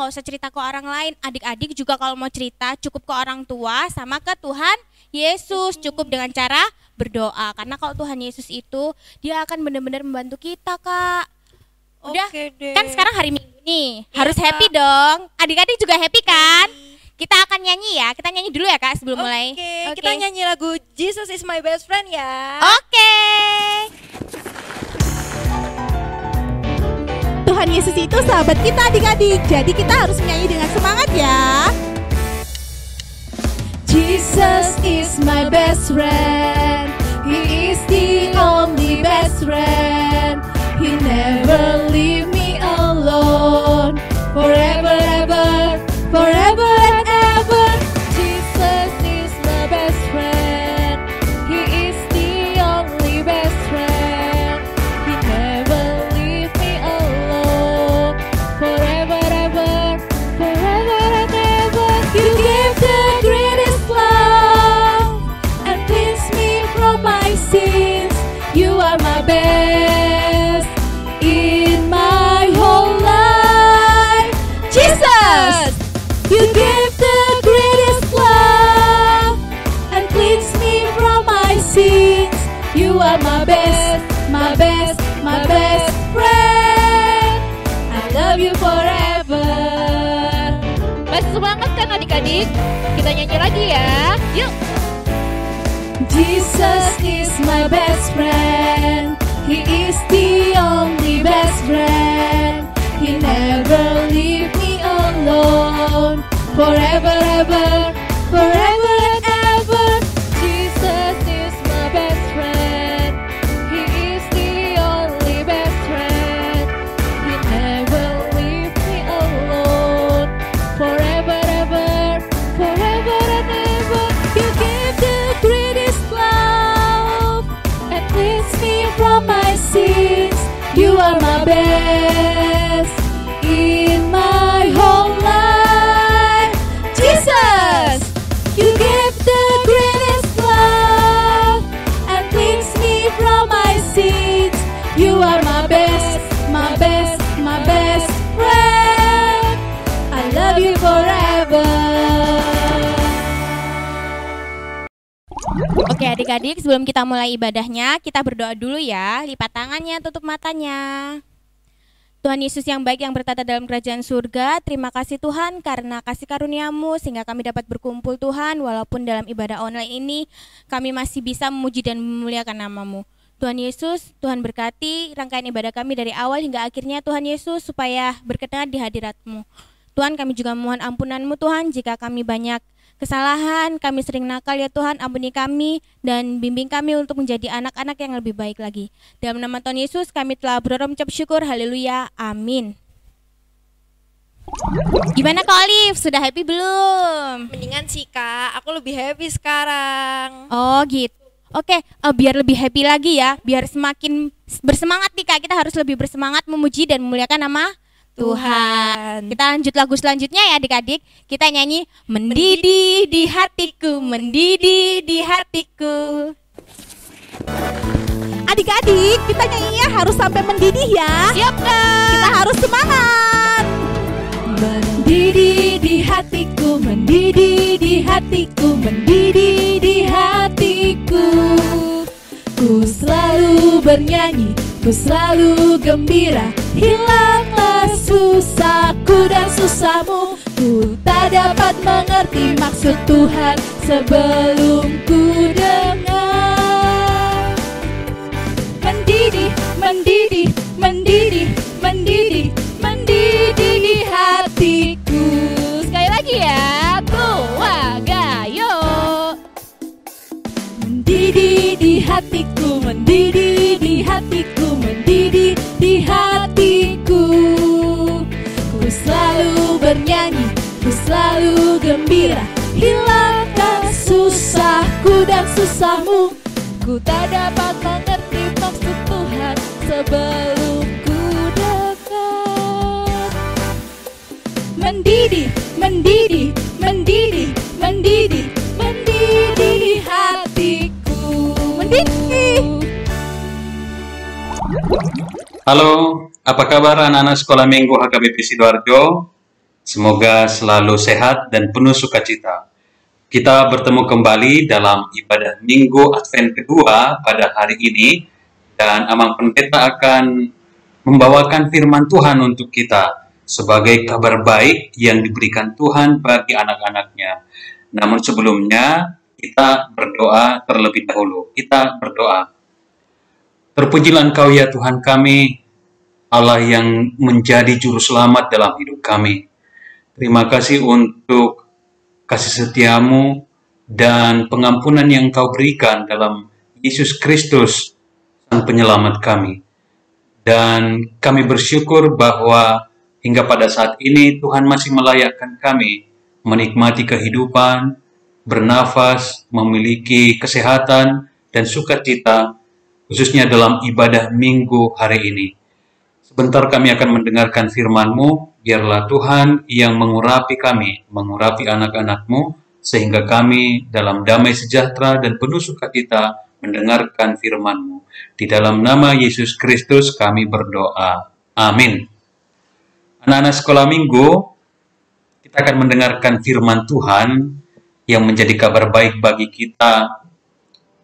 nggak usah cerita ke orang lain. Adik-adik juga kalau mau cerita cukup ke orang tua sama ke Tuhan Yesus, cukup dengan cara berdoa. Karena kalau Tuhan Yesus itu dia akan benar-benar membantu kita, Kak. Udah, Oke deh. kan sekarang hari Minggu nih, Iya, harus happy Kak. dong. Adik-adik juga happy kan? Kita akan nyanyi ya, kita nyanyi dulu ya Kak sebelum mulai. Oke, kita nyanyi lagu Jesus is my best friend ya. Oke. Tuhan Yesus itu sahabat kita adik-adik, jadi kita harus menyanyi dengan semangat ya. Jesus is my best friend. He is the only best friend. He never leave me alone. Forever, ever, forever and ever. Jesus is my best friend. He is the only best friend. He never leave me alone. Forever, ever, forever and ever. You gave the greatest love and cleanse me from my sins. You are my best in my whole life. Jesus, you gave the greatest love and cleanse me from my sins. You are my best, my best, my best friend. I love you forever. Masih semangat kan adik-adik? Kita nyanyi lagi ya. Yuk. Jesus is my best friend. He is the only best friend. He never leave me alone. Forever, ever, forever and ever. Jesus is my best friend. He is the only best friend. He never leave me alone. Forever, ever, forever and ever. You gave the greatest love and cleanse me from my sins. You are my best in my whole life. Jesus, you gave the greatest love and cleanse me from my sins. You are my best, my best, my best friend. I love you forever. Oke adik-adik, sebelum kita mulai ibadahnya, kita berdoa dulu ya. Lipat tangannya, tutup matanya. Tuhan Yesus yang baik yang bertata dalam kerajaan surga, terima kasih Tuhan karena kasih karunia-Mu sehingga kami dapat berkumpul Tuhan, walaupun dalam ibadah online ini kami masih bisa memuji dan memuliakan nama-Mu. Tuhan Yesus, Tuhan berkati rangkaian ibadah kami dari awal hingga akhirnya Tuhan Yesus supaya berkenan di hadirat-Mu. Tuhan, kami juga memohon ampunan-Mu Tuhan jika kami banyak kesalahan, kami sering nakal ya Tuhan, ampuni kami dan bimbing kami untuk menjadi anak-anak yang lebih baik lagi. Dalam nama Tuhan Yesus kami telah berdoa mengucap syukur, haleluya, amin. Gimana Kak Olive, sudah happy belum? Mendingan sih Kak, aku lebih happy sekarang. Oh gitu. Oke, biar lebih happy lagi ya, biar semakin bersemangat nih Kak, kita harus lebih bersemangat memuji dan memuliakan nama Tuhan. Kita lanjut lagu selanjutnya ya adik-adik. Kita nyanyi mendidih di hatiku, mendidih di hatiku. Adik-adik, kita nyanyinya harus sampai mendidih ya. Siap Kak. Kita harus semangat. Mendidih di hatiku, mendidih di hatiku, mendidih di hatiku. Ku selalu bernyanyi, ku selalu gembira. Hilanglah susahku dan susahmu. Ku tak dapat mengerti maksud Tuhan sebelum ku dengar. Mendidih, mendidih, mendidih, mendidih, mendidih di hatiku. Sekali lagi ya, Gayo. Mendidih di hatiku, mendidih di hatiku, mendidih di hatiku. Ku selalu bernyanyi, ku selalu gembira. Hilangkan susahku dan susahmu. Ku tak dapat mengerti maksud Tuhan sebelum ku dengar. Mendidih, mendidih, mendidih, mendidih, mendidih di hatiku. Mendidih. Halo, apa kabar anak-anak sekolah minggu HKBP Sidoarjo? Semoga selalu sehat dan penuh sukacita. Kita bertemu kembali dalam ibadah Minggu Advent kedua pada hari ini, dan Amang Pendeta akan membawakan firman Tuhan untuk kita sebagai kabar baik yang diberikan Tuhan bagi anak-anaknya. Namun sebelumnya, kita berdoa terlebih dahulu. Kita berdoa. Terpujilah Engkau ya Tuhan kami, Allah yang menjadi juru selamat dalam hidup kami. Terima kasih untuk kasih setiamu dan pengampunan yang Engkau berikan dalam Yesus Kristus, Sang Penyelamat kami. Dan kami bersyukur bahwa hingga pada saat ini Tuhan masih melayakkan kami menikmati kehidupan, bernafas, memiliki kesehatan dan sukacita, khususnya dalam ibadah Minggu hari ini. Sebentar kami akan mendengarkan firman-Mu, biarlah Tuhan yang mengurapi kami, mengurapi anak-anak-Mu, sehingga kami dalam damai sejahtera dan penuh sukacita mendengarkan firman-Mu. Di dalam nama Yesus Kristus kami berdoa. Amin. Anak-anak sekolah minggu, kita akan mendengarkan firman Tuhan yang menjadi kabar baik bagi kita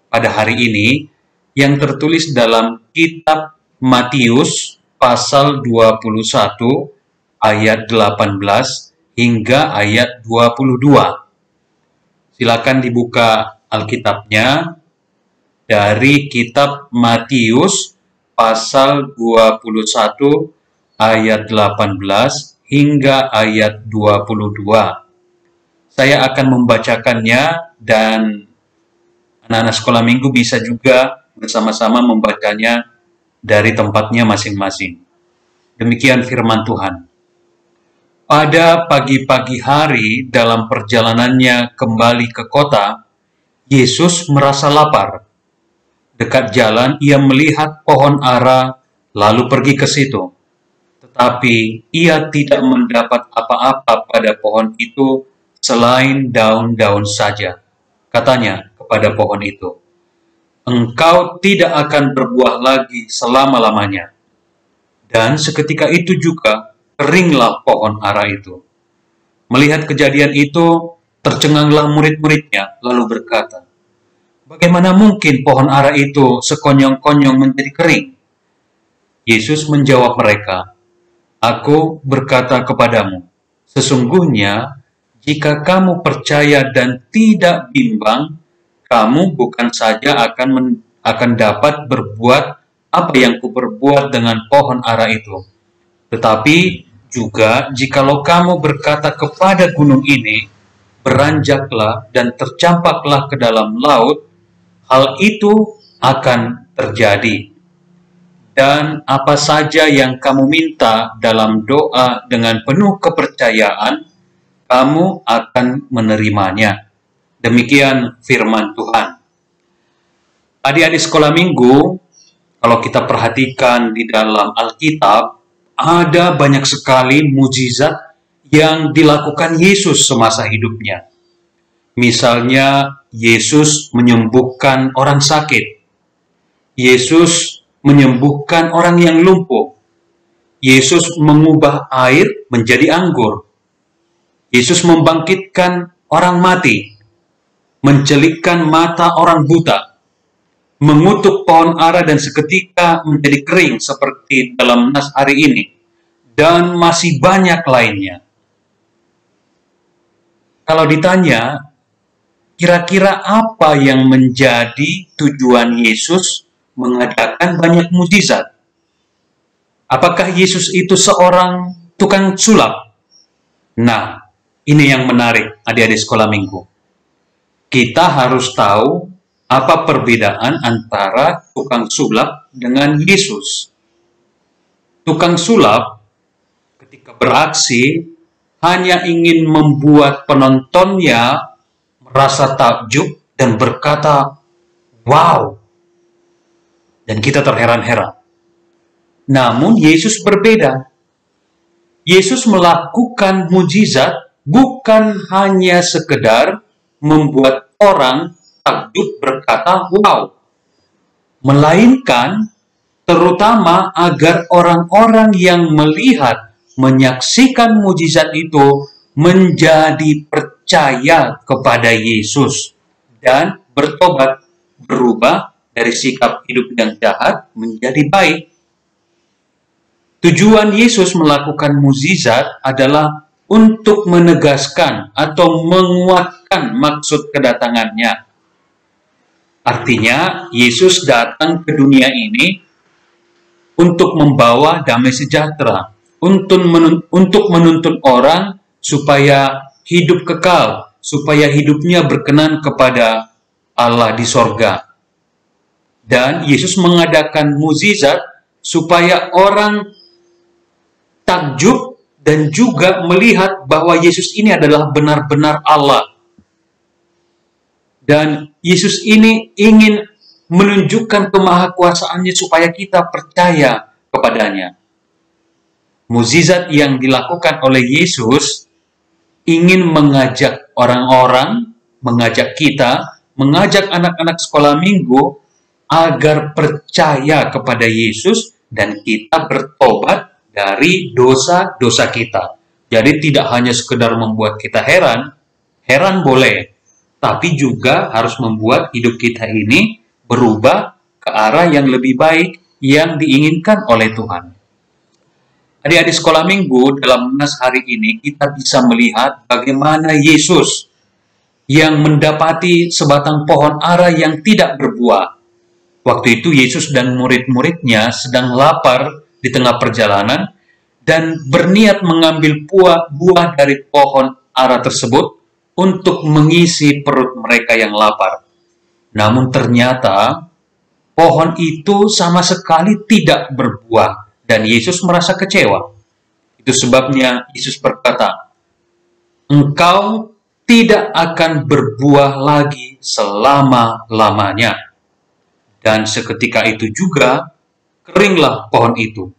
pada hari ini, yang tertulis dalam kitab Matius pasal 21 ayat 18 hingga ayat 22. Silakan dibuka Alkitabnya dari kitab Matius pasal 21 ayat 18 hingga ayat 22. Saya akan membacakannya dan anak-anak sekolah minggu bisa juga bersama-sama membacanya dari tempatnya masing-masing. Demikian firman Tuhan. Pada pagi-pagi hari dalam perjalanannya kembali ke kota, Yesus merasa lapar. Dekat jalan ia melihat pohon ara lalu pergi ke situ. Tetapi ia tidak mendapat apa-apa pada pohon itu selain daun-daun saja. Katanya kepada pohon itu, "Engkau tidak akan berbuah lagi selama-lamanya." Dan seketika itu juga keringlah pohon ara itu. Melihat kejadian itu, tercenganglah murid-muridnya lalu berkata, "Bagaimana mungkin pohon ara itu sekonyong-konyong menjadi kering?" Yesus menjawab mereka, "Aku berkata kepadamu, sesungguhnya jika kamu percaya dan tidak bimbang, kamu bukan saja akan dapat berbuat apa yang kuperbuat dengan pohon ara itu, tetapi juga jikalau kamu berkata kepada gunung ini, beranjaklah dan tercampaklah ke dalam laut, hal itu akan terjadi. Dan apa saja yang kamu minta dalam doa dengan penuh kepercayaan, kamu akan menerimanya." Demikian firman Tuhan. Adik-adik sekolah minggu, kalau kita perhatikan di dalam Alkitab, ada banyak sekali mujizat yang dilakukan Yesus semasa hidupnya. Misalnya, Yesus menyembuhkan orang sakit. Yesus menyembuhkan orang yang lumpuh. Yesus mengubah air menjadi anggur. Yesus membangkitkan orang mati, mencelikkan mata orang buta, mengutuk pohon ara dan seketika menjadi kering seperti dalam nas hari ini, dan masih banyak lainnya. Kalau ditanya, kira-kira apa yang menjadi tujuan Yesus mengadakan banyak mujizat? Apakah Yesus itu seorang tukang sulap? Nah, ini yang menarik adik-adik sekolah minggu. Kita harus tahu apa perbedaan antara tukang sulap dengan Yesus. Tukang sulap ketika beraksi hanya ingin membuat penontonnya merasa takjub dan berkata, "Wow!" Dan kita terheran-heran. Namun Yesus berbeda. Yesus melakukan mujizat bukan hanya sekedar membuat orang takjub berkata, "Wow!" melainkan terutama agar orang-orang yang melihat menyaksikan mujizat itu menjadi percaya kepada Yesus dan bertobat, berubah dari sikap hidup yang jahat menjadi baik. Tujuan Yesus melakukan mukjizat adalah untuk menegaskan atau menguatkan maksud kedatangannya. Artinya, Yesus datang ke dunia ini untuk membawa damai sejahtera, untuk menuntun orang supaya hidup kekal, supaya hidupnya berkenan kepada Allah di sorga. Dan Yesus mengadakan mukjizat supaya orang takjub dan juga melihat bahwa Yesus ini adalah benar-benar Allah. Dan Yesus ini ingin menunjukkan kemahakuasaannya supaya kita percaya kepadanya. Mukjizat yang dilakukan oleh Yesus ingin mengajak orang-orang, mengajak kita, mengajak anak-anak sekolah minggu agar percaya kepada Yesus dan kita bertobat dari dosa-dosa kita. Jadi tidak hanya sekedar membuat kita heran boleh, tapi juga harus membuat hidup kita ini berubah ke arah yang lebih baik yang diinginkan oleh Tuhan. Adik-adik sekolah minggu, dalam nas hari ini kita bisa melihat bagaimana Yesus yang mendapati sebatang pohon ara yang tidak berbuah. Waktu itu Yesus dan murid-muridnya sedang lapar di tengah perjalanan dan berniat mengambil buah dari pohon ara tersebut untuk mengisi perut mereka yang lapar. Namun ternyata pohon itu sama sekali tidak berbuah dan Yesus merasa kecewa. Itu sebabnya Yesus berkata, "Engkau tidak akan berbuah lagi selama-lamanya." Dan seketika itu juga keringlah pohon itu,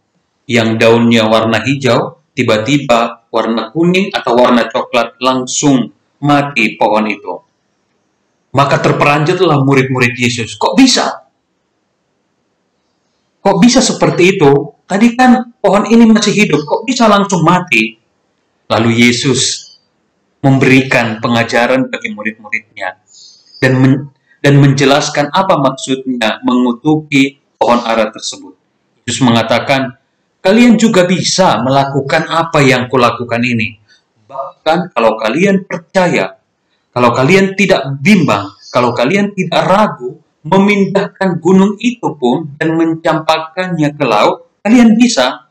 yang daunnya warna hijau, tiba-tiba warna kuning atau warna coklat, langsung mati pohon itu. Maka terperanjatlah murid-murid Yesus. Kok bisa? Kok bisa seperti itu? Tadi kan pohon ini masih hidup, kok bisa langsung mati? Lalu Yesus memberikan pengajaran bagi murid-muridnya dan menjelaskan apa maksudnya mengutuki pohon ara tersebut. Yesus mengatakan, kalian juga bisa melakukan apa yang kulakukan ini. Bahkan kalau kalian percaya, kalau kalian tidak bimbang, kalau kalian tidak ragu, memindahkan gunung itu pun dan mencampakkannya ke laut, kalian bisa.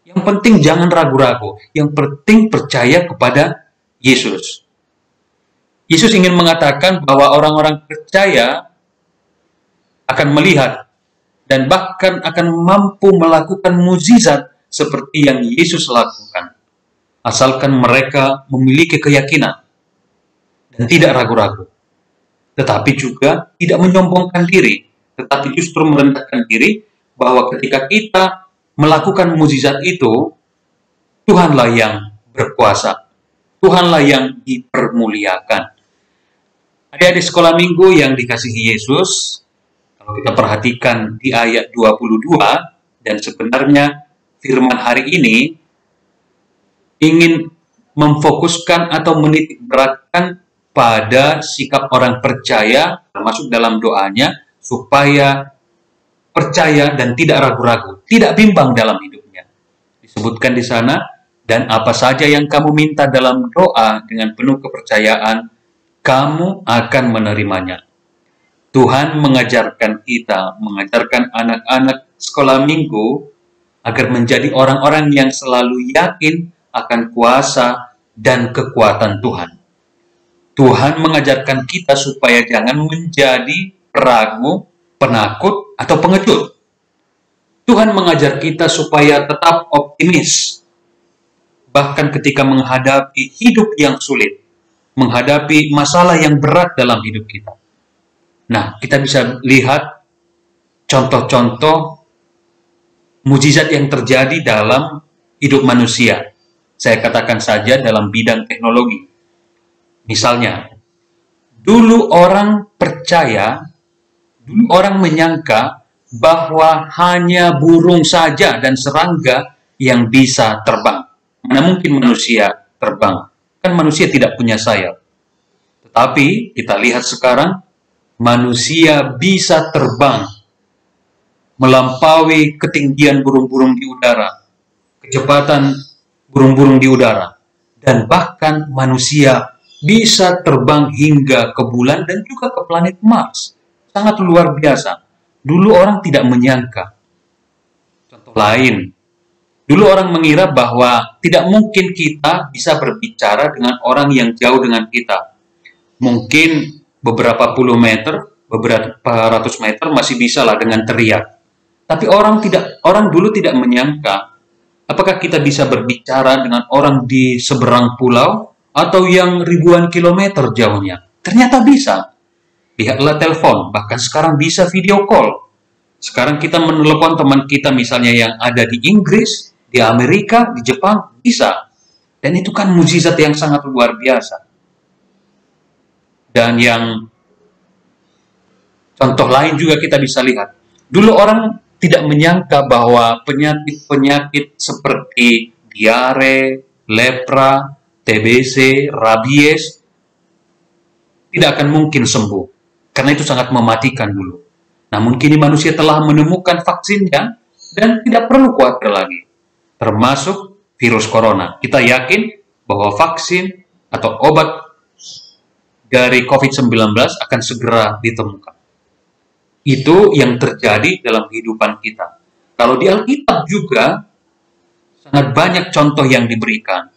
Yang penting jangan ragu-ragu. Yang penting percaya kepada Yesus. Yesus ingin mengatakan bahwa orang-orang percaya akan melihat dan bahkan akan mampu melakukan mukjizat seperti yang Yesus lakukan. Asalkan mereka memiliki keyakinan dan tidak ragu-ragu. Tetapi juga tidak menyombongkan diri, tetapi justru merendahkan diri bahwa ketika kita melakukan mukjizat itu, Tuhanlah yang berkuasa. Tuhanlah yang dipermuliakan. Adik-adik sekolah minggu yang dikasihi Yesus, kalau kita perhatikan di ayat 22, dan sebenarnya firman hari ini ingin memfokuskan atau menitik beratkan pada sikap orang percaya, termasuk dalam doanya, supaya percaya dan tidak ragu-ragu, tidak bimbang dalam hidupnya. Disebutkan di sana, dan apa saja yang kamu minta dalam doa dengan penuh kepercayaan, kamu akan menerimanya. Tuhan mengajarkan kita, mengajarkan anak-anak sekolah minggu, agar menjadi orang-orang yang selalu yakin akan kuasa dan kekuatan Tuhan. Tuhan mengajarkan kita supaya jangan menjadi ragu, penakut, atau pengecut. Tuhan mengajar kita supaya tetap optimis. Bahkan ketika menghadapi hidup yang sulit, menghadapi masalah yang berat dalam hidup kita. Nah, kita bisa lihat contoh-contoh mukjizat yang terjadi dalam hidup manusia. Saya katakan saja dalam bidang teknologi. Misalnya, dulu orang percaya, dulu orang menyangka bahwa hanya burung saja dan serangga yang bisa terbang. Mana mungkin manusia terbang? Kan manusia tidak punya sayap. Tetapi kita lihat sekarang, manusia bisa terbang melampaui ketinggian burung-burung di udara, kecepatan burung-burung di udara, dan bahkan manusia bisa terbang hingga ke bulan dan juga ke planet Mars. Sangat luar biasa. Dulu orang tidak menyangka. Contoh lain, dulu orang mengira bahwa tidak mungkin kita bisa berbicara dengan orang yang jauh dengan kita. Mungkin beberapa puluh meter, beberapa ratus meter masih bisa lah dengan teriak. Tapi orang dulu tidak menyangka apakah kita bisa berbicara dengan orang di seberang pulau atau yang ribuan kilometer jauhnya. Ternyata bisa. Lihatlah telepon, bahkan sekarang bisa video call. Sekarang kita menelepon teman kita misalnya yang ada di Inggris, di Amerika, di Jepang, bisa. Dan itu kan mukjizat yang sangat luar biasa. Dan yang contoh lain juga kita bisa lihat. Dulu orang tidak menyangka bahwa penyakit-penyakit seperti diare, lepra, TBC, rabies tidak akan mungkin sembuh. Karena itu sangat mematikan dulu. Namun kini manusia telah menemukan vaksinnya dan tidak perlu khawatir lagi. Termasuk virus corona. Kita yakin bahwa vaksin atau obat dari COVID-19 akan segera ditemukan. Itu yang terjadi dalam kehidupan kita. Kalau di Alkitab juga sangat banyak contoh yang diberikan.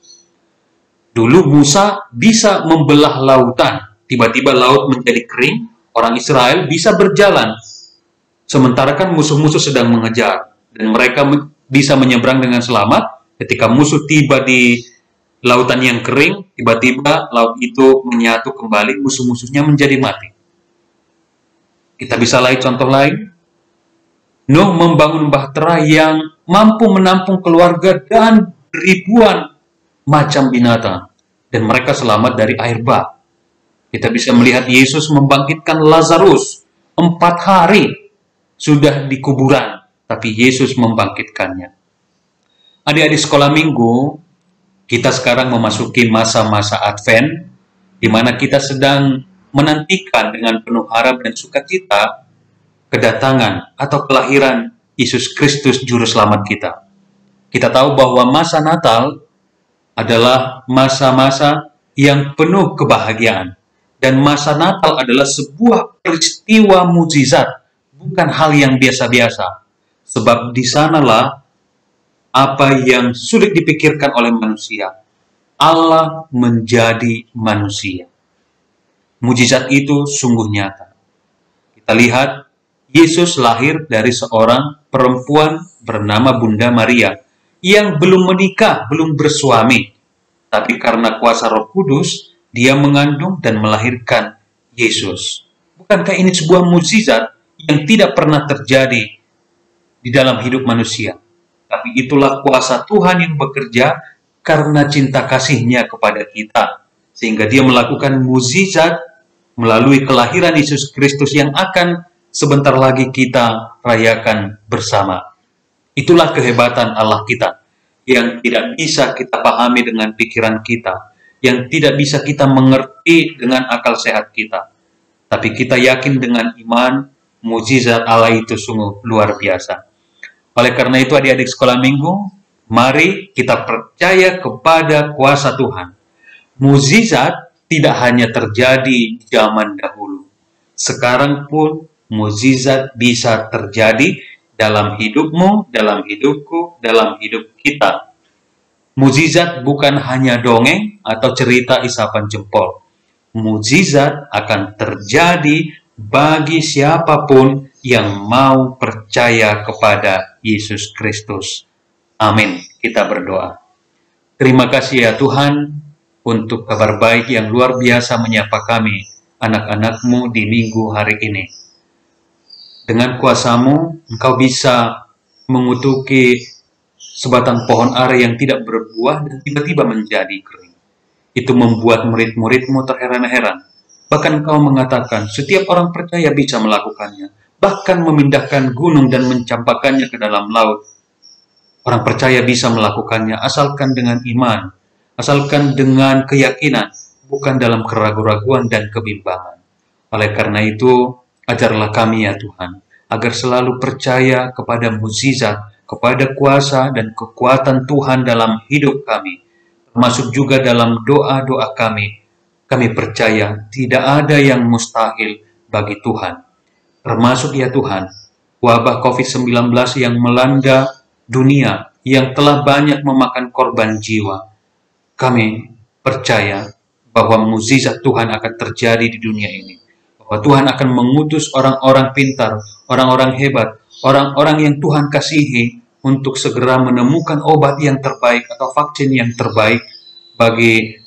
Dulu Musa bisa membelah lautan. Tiba-tiba laut menjadi kering, orang Israel bisa berjalan. Sementara kan musuh-musuh sedang mengejar. Dan mereka bisa menyeberang dengan selamat. Ketika musuh tiba di lautan yang kering, tiba-tiba laut itu menyatu kembali, musuh-musuhnya menjadi mati. Kita bisa lihat contoh lain. Nuh membangun bahtera yang mampu menampung keluarga dan ribuan macam binatang, dan mereka selamat dari air bah. Kita bisa melihat Yesus membangkitkan Lazarus 4 hari sudah di kuburan, tapi Yesus membangkitkannya. Adik-adik sekolah minggu, kita sekarang memasuki masa-masa Advent, di mana kita sedang menantikan dengan penuh harap dan sukacita kedatangan atau kelahiran Yesus Kristus Juru Selamat kita. Kita tahu bahwa masa Natal adalah masa-masa yang penuh kebahagiaan. Dan masa Natal adalah sebuah peristiwa mukjizat, bukan hal yang biasa-biasa. Sebab di sanalah apa yang sulit dipikirkan oleh manusia. Allah menjadi manusia. Mukjizat itu sungguh nyata. Kita lihat, Yesus lahir dari seorang perempuan bernama Bunda Maria, yang belum menikah, belum bersuami. Tapi karena kuasa Roh Kudus, dia mengandung dan melahirkan Yesus. Bukankah ini sebuah mukjizat yang tidak pernah terjadi di dalam hidup manusia? Tapi itulah kuasa Tuhan yang bekerja karena cinta kasih-Nya kepada kita. Sehingga dia melakukan mukjizat melalui kelahiran Yesus Kristus yang akan sebentar lagi kita rayakan bersama. Itulah kehebatan Allah kita, yang tidak bisa kita pahami dengan pikiran kita, yang tidak bisa kita mengerti dengan akal sehat kita. Tapi kita yakin dengan iman, mukjizat Allah itu sungguh luar biasa. Oleh karena itu adik-adik sekolah minggu, mari kita percaya kepada kuasa Tuhan. Mukjizat tidak hanya terjadi di zaman dahulu. Sekarang pun mukjizat bisa terjadi dalam hidupmu, dalam hidupku, dalam hidup kita. Mukjizat bukan hanya dongeng atau cerita isapan jempol. Mukjizat akan terjadi bagi siapapun yang mau percaya kepada Yesus Kristus. Amin. Kita berdoa. Terima kasih ya Tuhan untuk kabar baik yang luar biasa menyapa kami, anak-anak-Mu di minggu hari ini. Dengan kuasa-Mu, Engkau bisa mengutuki sebatang pohon ara yang tidak berbuah dan tiba-tiba menjadi kering. Itu membuat murid-murid-Mu terheran-heran. Bahkan Engkau mengatakan, setiap orang percaya bisa melakukannya. Bahkan memindahkan gunung dan mencampakkannya ke dalam laut. Orang percaya bisa melakukannya asalkan dengan iman, asalkan dengan keyakinan, bukan dalam keraguan-raguan dan kebimbangan. Oleh karena itu, ajarlah kami ya Tuhan, agar selalu percaya kepada mukjizat, kepada kuasa dan kekuatan Tuhan dalam hidup kami, termasuk juga dalam doa-doa kami. Kami percaya tidak ada yang mustahil bagi Tuhan. Termasuk ya Tuhan, wabah COVID-19 yang melanda dunia, yang telah banyak memakan korban jiwa. Kami percaya bahwa mukjizat Tuhan akan terjadi di dunia ini. Bahwa Tuhan akan mengutus orang-orang pintar, orang-orang hebat, orang-orang yang Tuhan kasihi untuk segera menemukan obat yang terbaik atau vaksin yang terbaik bagi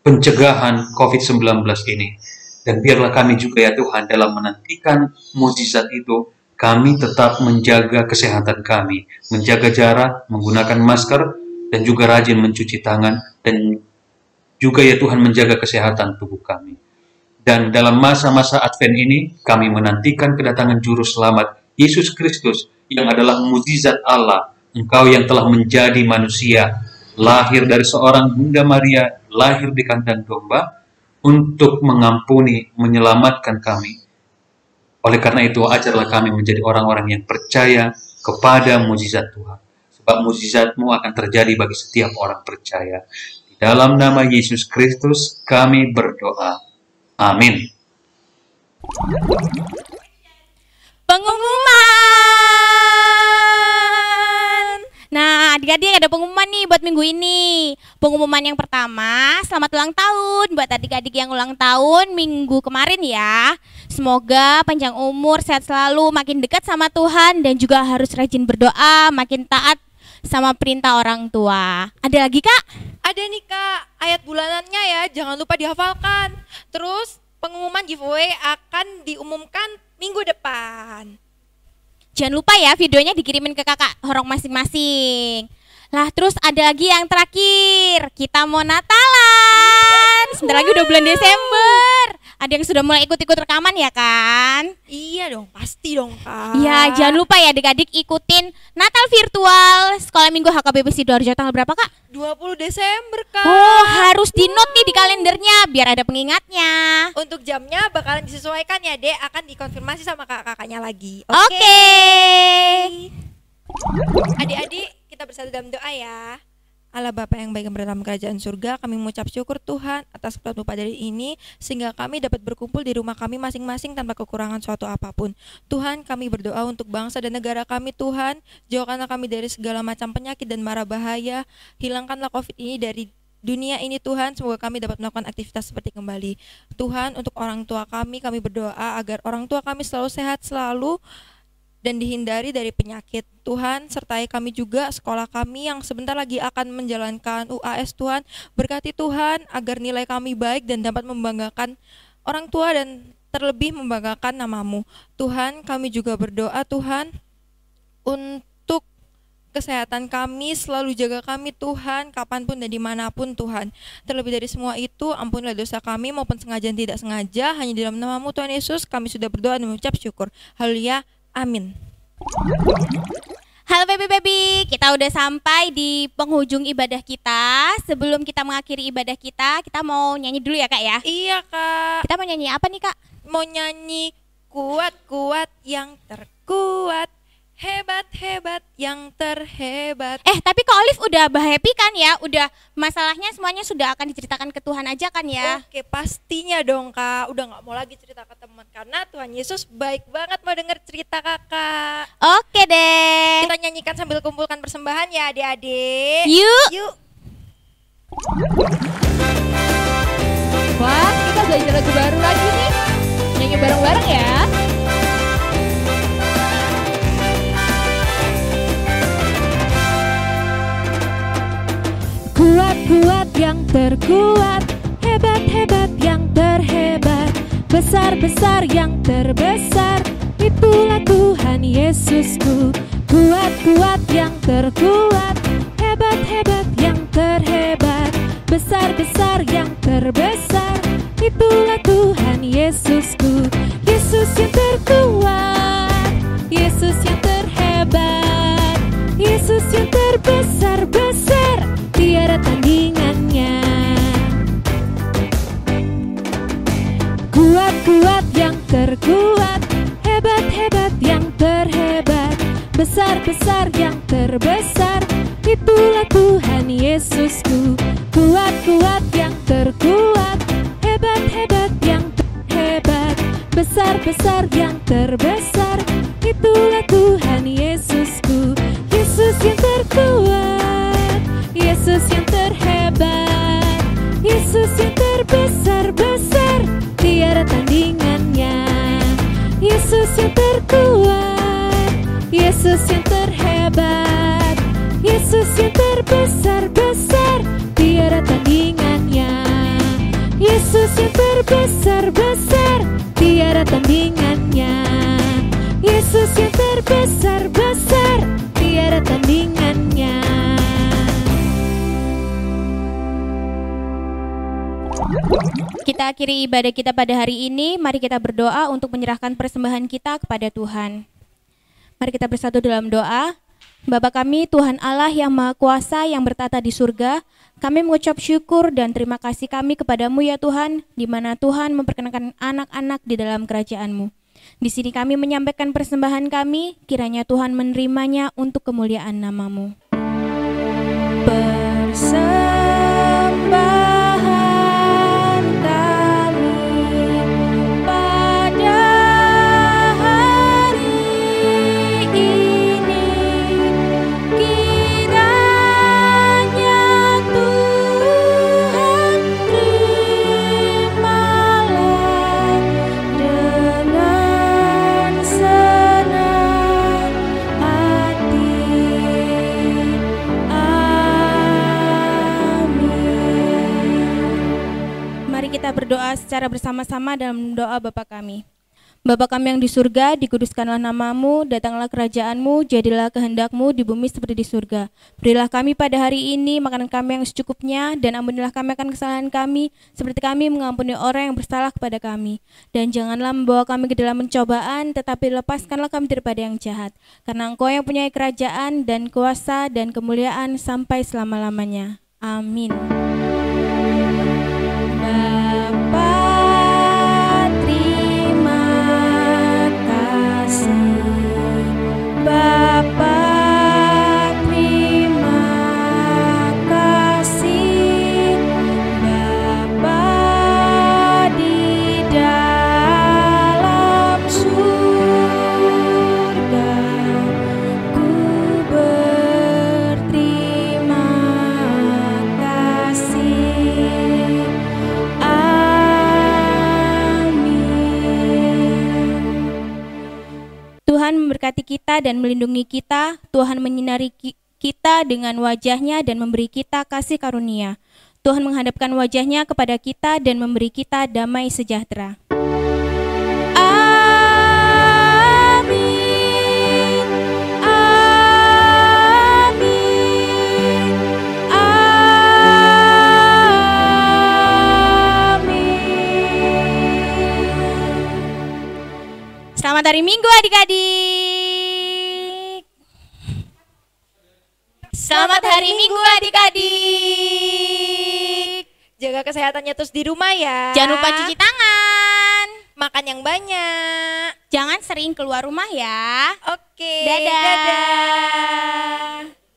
pencegahan COVID-19 ini. Dan biarlah kami juga ya Tuhan dalam menantikan mukjizat itu, kami tetap menjaga kesehatan kami, menjaga jarak, menggunakan masker, dan juga rajin mencuci tangan, dan juga ya Tuhan menjaga kesehatan tubuh kami. Dan dalam masa-masa Advent ini, kami menantikan kedatangan Juru Selamat, Yesus Kristus, yang adalah mukjizat Allah, Engkau yang telah menjadi manusia, lahir dari seorang Bunda Maria, lahir di kandang domba, untuk mengampuni, menyelamatkan kami. Oleh karena itu, ajarlah kami menjadi orang-orang yang percaya kepada mukjizat Tuhan. Sebab mukjizat-Mu akan terjadi bagi setiap orang percaya. Di dalam nama Yesus Kristus, kami berdoa. Amin. Pengumuman. Nah, adik-adik ada pengumuman nih buat minggu ini. Pengumuman yang pertama, selamat ulang tahun buat adik-adik yang ulang tahun minggu kemarin ya. Semoga panjang umur, sehat selalu, makin dekat sama Tuhan, dan juga harus rajin berdoa, makin taat sama perintah orang tua. Ada lagi Kak? Ada nih Kak, ayat bulanannya ya, jangan lupa dihafalkan. Terus pengumuman giveaway akan diumumkan minggu depan. Jangan lupa ya videonya dikirimin ke kakak horong masing-masing. Lah terus ada lagi yang terakhir, kita mau Natalan. Sebentar lagi udah bulan Desember. Ada yang sudah mulai ikut-ikut rekaman ya kan? Iya dong, pasti dong Kak. Ya jangan lupa ya adik-adik ikutin Natal virtual Sekolah Minggu HKBP Sidoarjo tanggal berapa Kak? 20 Desember Kak. Oh harus di note nih di kalendernya biar ada pengingatnya. Untuk jamnya bakalan disesuaikan ya Dek, akan dikonfirmasi sama kakak-kakaknya lagi. Oke. Adik-adik kita bersatu dalam doa ya. Allah Bapa yang baik yang berada dalam kerajaan surga, kami mengucap syukur Tuhan atas pertolongan pada hari ini, sehingga kami dapat berkumpul di rumah kami masing-masing tanpa kekurangan suatu apapun. Tuhan, kami berdoa untuk bangsa dan negara kami Tuhan, jauhkanlah kami dari segala macam penyakit dan mara bahaya, hilangkanlah COVID ini dari dunia ini Tuhan, semoga kami dapat melakukan aktivitas seperti kembali. Tuhan, untuk orang tua kami berdoa agar orang tua kami selalu sehat selalu, dan dihindari dari penyakit. Tuhan, sertai kami juga sekolah kami yang sebentar lagi akan menjalankan UAS Tuhan. Berkati Tuhan agar nilai kami baik dan dapat membanggakan orang tua dan terlebih membanggakan nama-Mu. Tuhan, kami juga berdoa Tuhan untuk kesehatan kami, selalu jaga kami Tuhan, kapanpun dan dimanapun Tuhan. Terlebih dari semua itu, ampunilah dosa kami maupun sengaja dan tidak sengaja. Hanya di dalam nama-Mu Tuhan Yesus kami sudah berdoa dan mengucap syukur. Haleluya. Amin. Halo baby, kita udah sampai di penghujung ibadah kita. Sebelum kita mengakhiri ibadah kita mau nyanyi dulu ya Kak ya? Iya Kak. Kita mau nyanyi apa nih Kak? Mau nyanyi kuat-kuat yang terkuat, hebat-hebat yang terhebat. Tapi Kak Olive udah happy kan ya? Udah masalahnya semuanya sudah akan diceritakan ke Tuhan aja kan ya? Oke, pastinya dong Kak. Udah gak mau lagi cerita ke teman, karena Tuhan Yesus baik banget mau denger cerita Kakak. Oke deh. Kita nyanyikan sambil kumpulkan persembahan ya adik-adik. Yuk. Wah, kita belajar lagu baru lagi nih. Nyanyi bareng-bareng ya. Kuat-kuat yang terkuat, hebat-hebat yang terhebat, besar-besar yang terbesar, itulah Tuhan Yesusku. Kuat-kuat yang terkuat, hebat-hebat yang terhebat, besar-besar yang terbesar, itulah Tuhan Yesusku. Yesus yang terkuat, Yesus yang terhebat, Yesus terkuat, hebat-hebat yang terhebat, besar-besar yang terbesar. Itulah Tuhan Yesusku, kuat-kuat yang terkuat, hebat-hebat yang terhebat, besar-besar yang terbesar. Itulah Tuhan Yesusku, Yesus yang terkuat, Yesus yang terhebat, Yesus yang terbesar-besar, tiada tandingannya. Yesus yang terkuat, Yesus yang terhebat, Yesus yang terbesar-besar, tiada tandingannya. Yesus yang terbesar-besar, tiada tandingannya. Yesus yang terbesar-besar, tiada tandingannya. Kita akhiri ibadah kita pada hari ini. Mari kita berdoa untuk menyerahkan persembahan kita kepada Tuhan. Mari kita bersatu dalam doa. Bapa kami, Tuhan Allah yang Maha Kuasa yang bertata di surga, kami mengucap syukur dan terima kasih kami kepadamu ya Tuhan, di mana Tuhan memperkenankan anak-anak di dalam kerajaan-Mu. Di sini kami menyampaikan persembahan kami, kiranya Tuhan menerimanya untuk kemuliaan nama-Mu. Persembahan kami pada hari ini, kiranya Tuhan terimalah dengan senang hati. Mari kita berdoa secara bersama-sama dalam doa Bapa kami. Bapa kami yang di surga, dikuduskanlah nama-Mu, datanglah kerajaan-Mu, jadilah kehendak-Mu di bumi seperti di surga. Berilah kami pada hari ini makanan kami yang secukupnya, dan ampunilah kami akan kesalahan kami, seperti kami mengampuni orang yang bersalah kepada kami. Dan janganlah membawa kami ke dalam pencobaan, tetapi lepaskanlah kami daripada yang jahat. Karena Engkau yang punya kerajaan dan kuasa dan kemuliaan sampai selama-lamanya. Amin. Bapa, terima kasih. Bapa, terima kasih. Bapa di dalam surga, ku berterima kasih. Tuhan memberkati kita dan melindungi kita. Tuhan menyinari kita dengan wajah-Nya dan memberi kita kasih karunia. Tuhan menghadapkan wajah-Nya kepada kita dan memberi kita damai sejahtera. Amin. Amin. Amin. Selamat hari Minggu adik-adik. Selamat hari Minggu adik-adik. Jaga kesehatannya terus di rumah ya. Jangan lupa cuci tangan. Makan yang banyak. Jangan sering keluar rumah ya. Oke. Dadah. Dadah.